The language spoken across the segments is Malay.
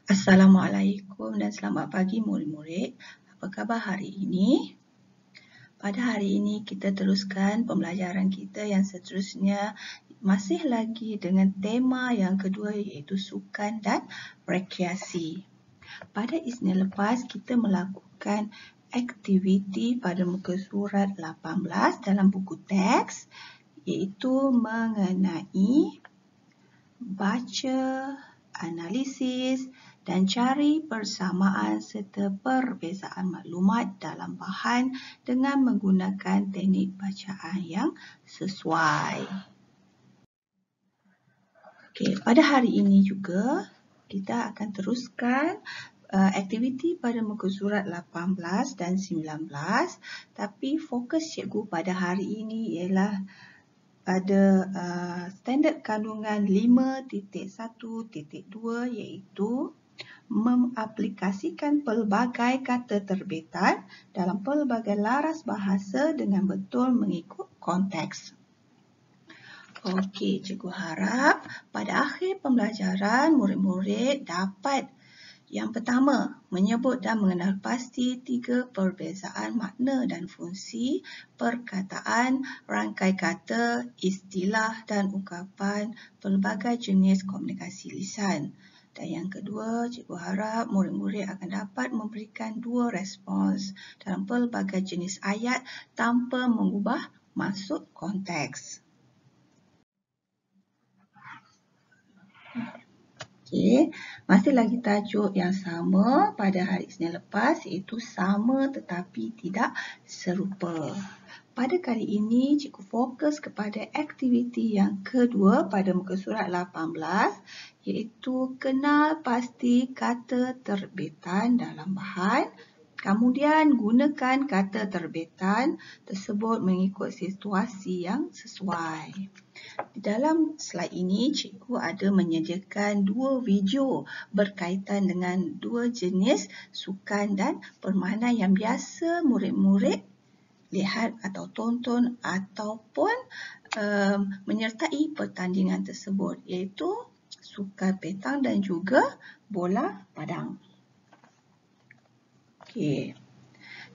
Assalamualaikum dan selamat pagi murid-murid. Apa khabar hari ini? Pada hari ini kita teruskan pembelajaran kita yang seterusnya masih lagi dengan tema yang kedua iaitu sukan dan rekreasi. Pada Isnin lepas kita melakukan aktiviti pada muka surat 18 dalam buku teks iaitu mengenai baca, analisis dan cari persamaan serta perbezaan maklumat dalam bahan dengan menggunakan teknik bacaan yang sesuai. Okey, pada hari ini juga kita akan teruskan aktiviti pada muka surat 18 dan 19, tapi fokus cikgu pada hari ini ialah pada standard kandungan 5.1.2 iaitu mengaplikasikan pelbagai kata terbitan dalam pelbagai laras bahasa dengan betul mengikut konteks. Okey, cikgu harap pada akhir pembelajaran murid-murid dapat yang pertama, menyebut dan mengenal pasti 3 perbezaan makna dan fungsi perkataan, rangkai kata, istilah dan ungkapan pelbagai jenis komunikasi lisan. Dan yang kedua, cikgu harap murid-murid akan dapat memberikan 2 respons dalam pelbagai jenis ayat tanpa mengubah maksud konteks. Okey, masih lagi tajuk yang sama pada hari Isnin lepas iaitu sama tetapi tidak serupa. Pada kali ini, cikgu fokus kepada aktiviti yang kedua pada muka surat 18 iaitu kenal pasti kata terbitan dalam bahan. Kemudian gunakan kata terbitan tersebut mengikut situasi yang sesuai. Di dalam slide ini, cikgu ada menyediakan 2 video berkaitan dengan 2 jenis sukan dan permainan yang biasa murid-murid lihat atau tonton ataupun menyertai pertandingan tersebut iaitu sukan petang dan juga bola padang. Okey.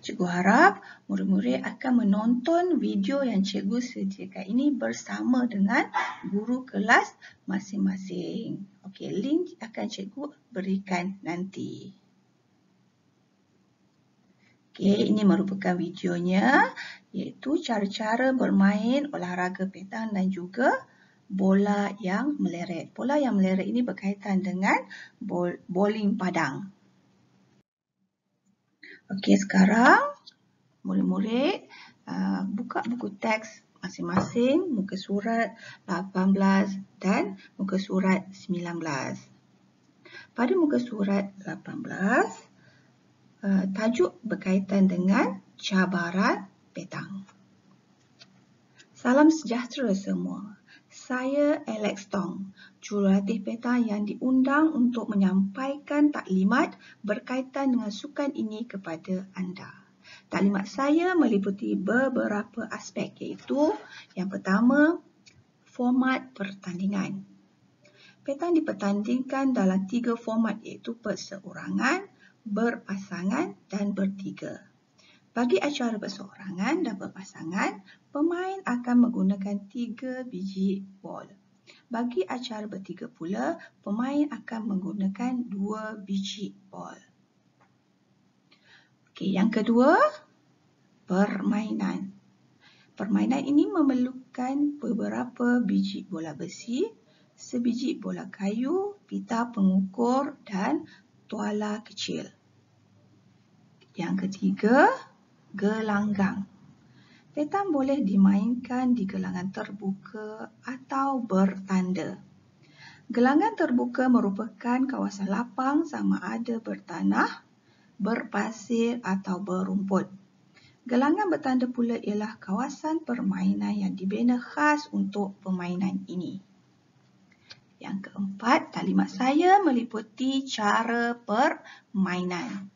Cikgu harap murid-murid akan menonton video yang cikgu sediakan ini bersama dengan guru kelas masing-masing. Okey, link akan cikgu berikan nanti. Okey, ini merupakan videonya iaitu cara-cara bermain olahraga petang dan juga bola yang meleret. Bola yang meleret ini berkaitan dengan bowling padang. Okey, sekarang murid-murid buka buku teks masing-masing, muka surat 18 dan muka surat 19. Pada muka surat 18, tajuk berkaitan dengan cabaran petang. Salam sejahtera semua. Saya Alex Tong, jurulatih petang yang diundang untuk menyampaikan taklimat berkaitan dengan sukan ini kepada anda. Taklimat saya meliputi beberapa aspek iaitu yang pertama, format pertandingan. Petang dipertandingkan dalam 3 format iaitu perseorangan, berpasangan dan bertiga. Bagi acara berseorangan dan berpasangan, pemain akan menggunakan 3 biji bol. Bagi acara bertiga pula, pemain akan menggunakan 2 biji bol. Okey, yang kedua, permainan. Permainan ini memerlukan beberapa biji bola besi, sebiji bola kayu, pita pengukur dan tuala kecil. Yang ketiga, gelanggang. Petang boleh dimainkan di gelanggang terbuka atau bertanda. Gelanggang terbuka merupakan kawasan lapang sama ada bertanah, berpasir atau berumput. Gelanggang bertanda pula ialah kawasan permainan yang dibina khas untuk permainan ini. Yang keempat, taklimat saya meliputi cara permainan.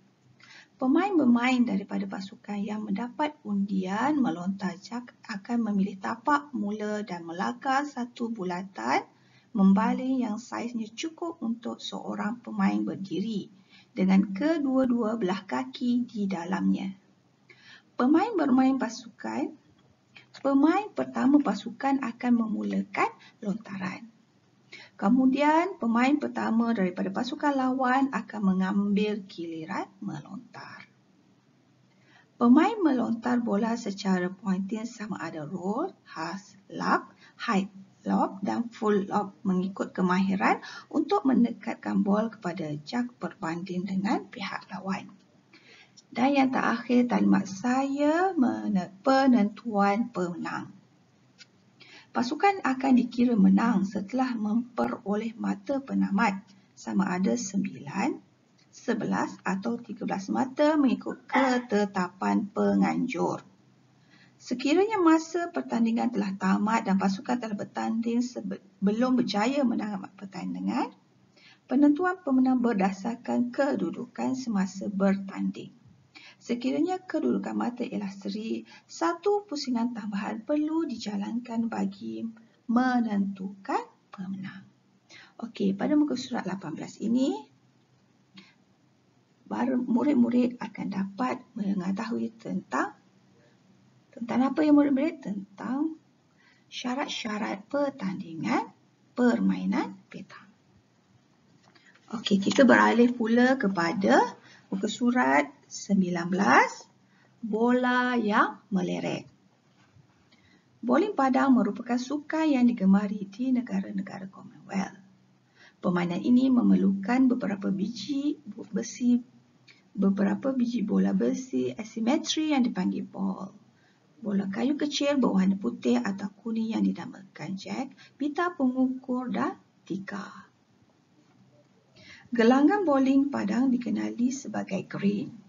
Pemain bermain daripada pasukan yang mendapat undian melontar jak akan memilih tapak mula dan melakar satu bulatan membaling yang saiznya cukup untuk seorang pemain berdiri dengan kedua-dua belah kaki di dalamnya. Pemain pertama pasukan akan memulakan lontaran. Kemudian, pemain pertama daripada pasukan lawan akan mengambil giliran melontar. Pemain melontar bola secara pointil sama ada roll, half lob, high lob dan full lob mengikut kemahiran untuk mendekatkan bola kepada jak berbanding dengan pihak lawan. Dan yang terakhir, talimat saya penentuan pemenang. Pasukan akan dikira menang setelah memperoleh mata penamat sama ada 9, 11 atau 13 mata mengikut ketetapan penganjur. Sekiranya masa pertandingan telah tamat dan pasukan telah bertanding belum berjaya menamat pertandingan, penentuan pemenang berdasarkan kedudukan semasa bertanding. Sekiranya kedudukan mata ialah seri, satu pusingan tambahan perlu dijalankan bagi menentukan pemenang. Okey, pada muka surat 18 ini, murid-murid akan dapat mengetahui tentang apa yang murid-murid? Tentang syarat-syarat pertandingan permainan petang. Okey, kita beralih pula kepada muka surat 19, bola yang meleret. Bowling padang merupakan sukan yang digemari di negara-negara Commonwealth. Permainan ini memerlukan beberapa biji bola besi asimetri yang dipanggil ball. Bola kayu kecil berwarna putih atau kuning yang dinamakan jack, pita pengukur dan tikar. Gelanggang bowling padang dikenali sebagai green.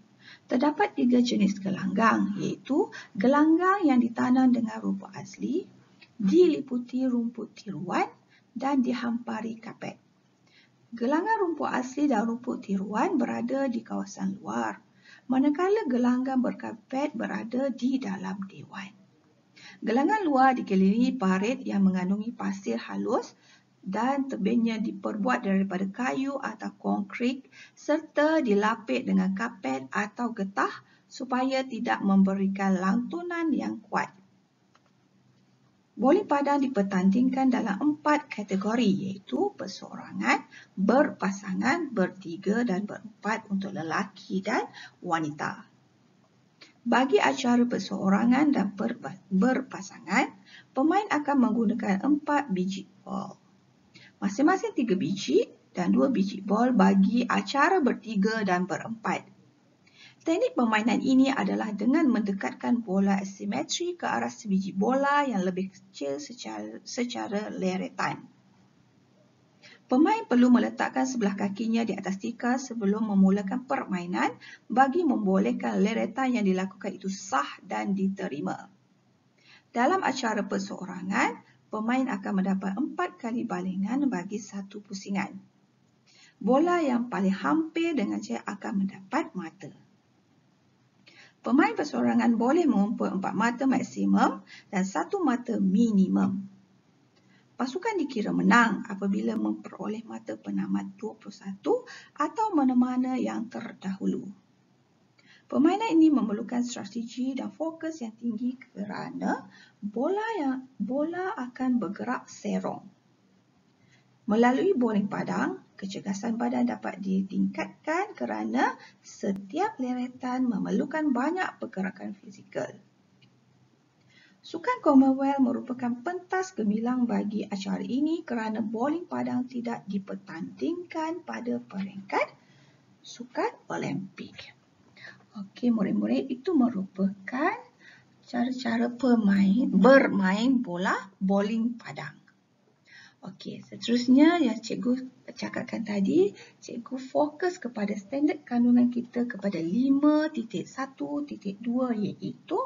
Terdapat 3 jenis gelanggang, iaitu gelanggang yang ditanam dengan rumput asli, diliputi rumput tiruan dan dihampari kapet. Gelanggang rumput asli dan rumput tiruan berada di kawasan luar, manakala gelanggang berkapet berada di dalam dewan. Gelanggang luar dikelilingi parit yang mengandungi pasir halus dan tebingnya diperbuat daripada kayu atau konkrit serta dilapik dengan kapet atau getah supaya tidak memberikan lantunan yang kuat. Bowling padang dipertandingkan dalam 4 kategori iaitu perseorangan, berpasangan, bertiga dan berempat untuk lelaki dan wanita. Bagi acara perseorangan dan berpasangan, pemain akan menggunakan 4 biji bol. Masing-masing 3 biji dan 2 biji bol bagi acara bertiga dan berempat. Teknik permainan ini adalah dengan mendekatkan bola asimetri ke arah sebiji bola yang lebih kecil secara leretan. Pemain perlu meletakkan sebelah kakinya di atas tikar sebelum memulakan permainan bagi membolehkan leretan yang dilakukan itu sah dan diterima. Dalam acara perseorangan, pemain akan mendapat 4 kali balingan bagi satu pusingan. Bola yang paling hampir dengan jack akan mendapat mata. Pemain perseorangan boleh mengumpul 4 mata maksimum dan 1 mata minimum. Pasukan dikira menang apabila memperoleh mata penamat 21 atau mana-mana yang terdahulu. Permainan ini memerlukan strategi dan fokus yang tinggi kerana bola akan bergerak serong. Melalui bowling padang, kecergasan badan dapat ditingkatkan kerana setiap leretan memerlukan banyak pergerakan fizikal. Sukan Commonwealth merupakan pentas gemilang bagi acara ini kerana bowling padang tidak dipertandingkan pada peringkat sukan Olimpik. Okey, murid-murid, itu merupakan cara-cara bermain bola bowling padang. Okey, seterusnya yang cikgu cakapkan tadi, cikgu fokus kepada standard kandungan kita kepada 5.1.2 iaitu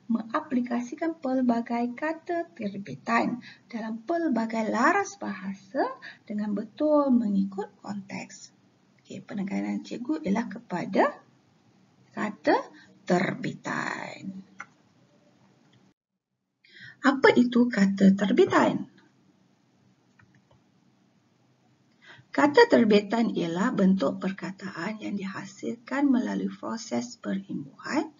mengaplikasikan pelbagai kata terbitan dalam pelbagai laras bahasa dengan betul mengikut konteks. Okey, penekanan cikgu ialah kepada kata terbitan. Apa itu kata terbitan? Kata terbitan ialah bentuk perkataan yang dihasilkan melalui proses perimbuhan,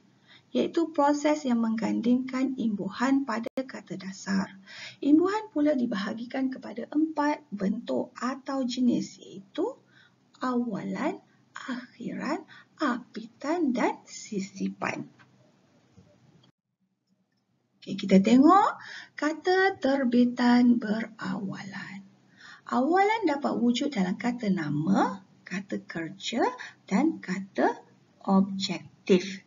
iaitu proses yang menggandingkan imbuhan pada kata dasar. Imbuhan pula dibahagikan kepada 4 bentuk atau jenis, iaitu awalan, akhiran, apitan dan sisipan. Kita tengok kata terbitan berawalan. Awalan dapat wujud dalam kata nama, kata kerja dan kata objektif.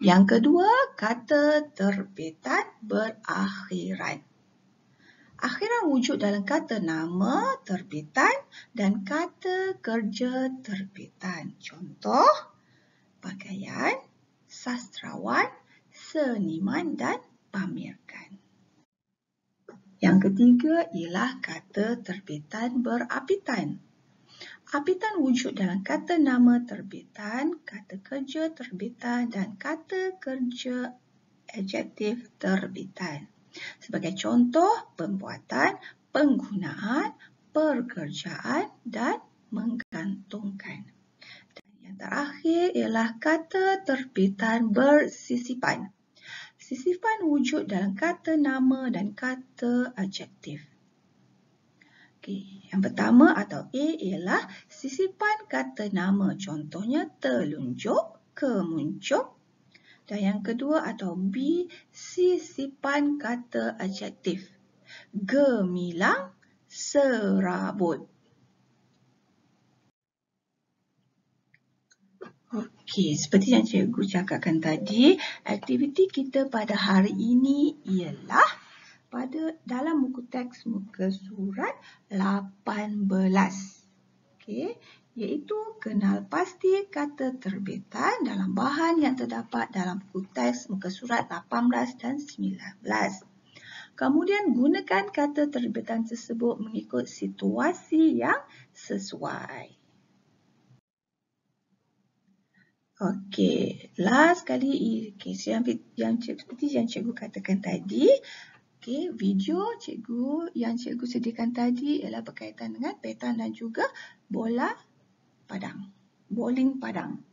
Yang kedua, kata terbitan berakhiran. Akhiran wujud dalam kata nama, terbitan dan kata kerja terbitan. Contoh, pakaian, sastrawan, seniman dan pamerkan. Yang ketiga ialah kata terbitan berapitan. Apitan wujud dalam kata nama terbitan, kata kerja terbitan dan kata kerja adjektif terbitan. Sebagai contoh, pembuatan, penggunaan, pekerjaan dan menggantungkan. Dan yang terakhir ialah kata terbitan bersisipan. Sisipan wujud dalam kata nama dan kata adjektif. Yang pertama atau A ialah sisipan kata nama. Contohnya telunjuk, kemuncuk. Dan yang kedua atau B, sisipan kata adjektif. Gemilang, serabut. Okey, seperti yang cikgu cakapkan tadi, aktiviti kita pada hari ini ialah dalam buku teks muka surat 18. Okey, iaitu kenal pasti kata terbitan dalam bahan yang terdapat dalam buku teks muka surat 18 dan 19. Kemudian gunakan kata terbitan tersebut mengikut situasi yang sesuai. Okey, last kali, seperti yang cikgu katakan tadi, video yang cikgu sediakan tadi ialah berkaitan dengan petan dan juga bowling padang.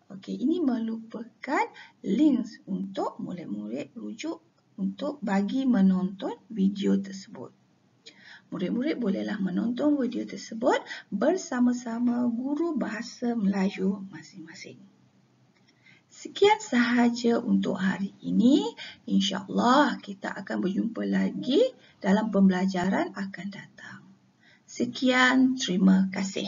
Okey, ini merupakan link untuk murid-murid rujuk untuk bagi menonton video tersebut. Murid-murid bolehlah menonton video tersebut bersama-sama guru bahasa Melayu masing-masing. Sekian sahaja untuk hari ini. InsyaAllah kita akan berjumpa lagi dalam pembelajaran akan datang. Sekian, terima kasih.